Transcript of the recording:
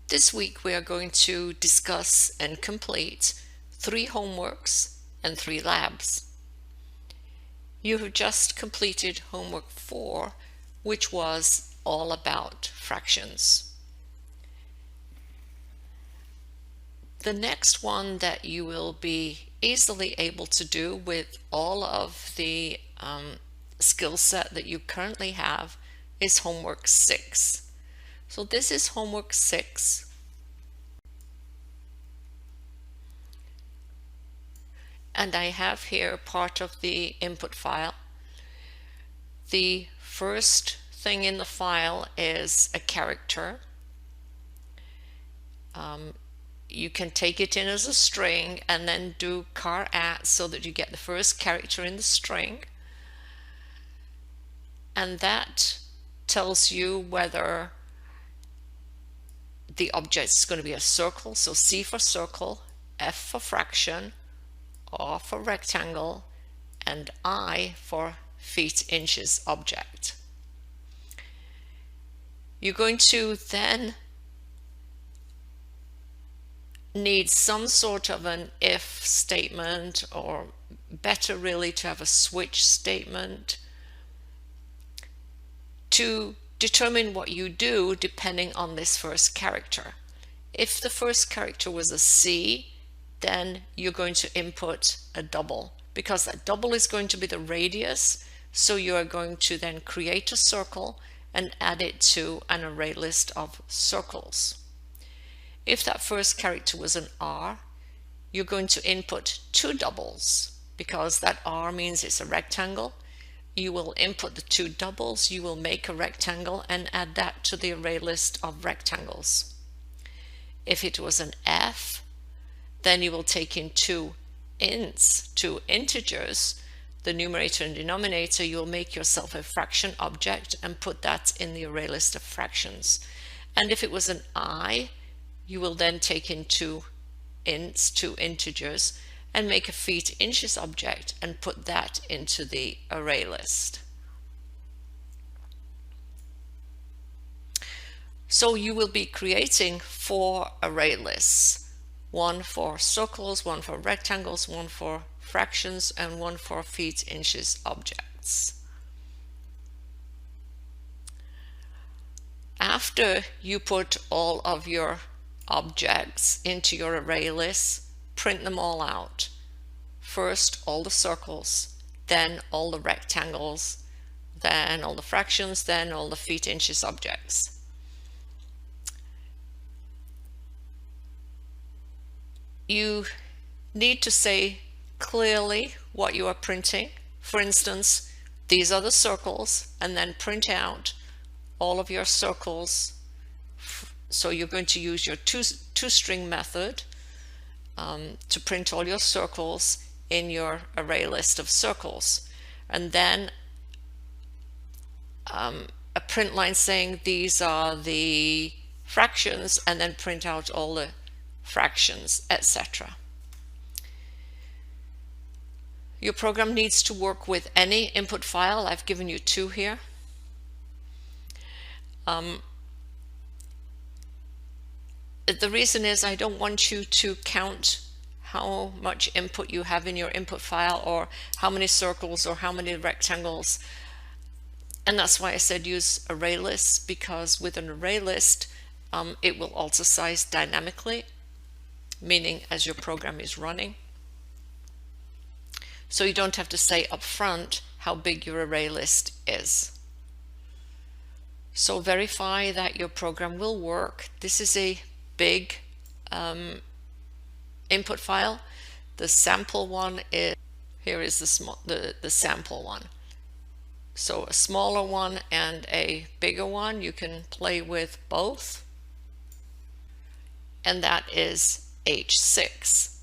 This week we are going to discuss and complete 3 homeworks and 3 labs. You have just completed homework 4, which was all about fractions. The next one that you will be easily able to do with all of the skill set that you currently have is homework 6. So this is homework 6. And I have here part of the input file. The first thing in the file is a character. You can take it in as a string and then do char at so that you get the first character in the string. And that tells you whether the object is going to be a circle. So C for circle, F for fraction, R for rectangle, and I for feet inches object. You're going to then need some sort of an if statement, or better really to have a switch statement to determine what you do depending on this first character. If the first character was a C, then you're going to input a double, because that double is going to be the radius. So you are going to then create a circle and add it to an array list of circles. If that first character was an R, you're going to input 2 doubles, because that R means it's a rectangle. You will input the 2 doubles, you will make a rectangle and add that to the array list of rectangles. If it was an F, then you will take in 2 ints, 2 integers, the numerator and denominator. You will make yourself a fraction object and put that in the array list of fractions. And if it was an I, you will then take in 2 ints, 2 integers, and make a feet inches object and put that into the array list. So you will be creating 4 array lists, 1 for circles, 1 for rectangles, 1 for fractions, and 1 for feet inches objects. After you put all of your objects into your array list, print them all out. First all the circles, then all the rectangles, then all the fractions, then all the feet inches objects. You need to say clearly what you are printing. For instance, these are the circles, and then print out all of your circles. So you're going to use your two-string method to print all your circles in your array list of circles, and then a print line saying these are the fractions, and then print out all the fractions, etc. Your program needs to work with any input file. I've given you 2 here. The reason is I don't want you to count how much input you have in your input file, or how many circles or how many rectangles. And that's why I said use array lists, because with an array list it will alter size dynamically, meaning as your program is running. So you don't have to say up front how big your array list is. So verify that your program will work. This is a big input file. The sample one is, here is the sample one. So a smaller one and a bigger one, you can play with both. And that is H6.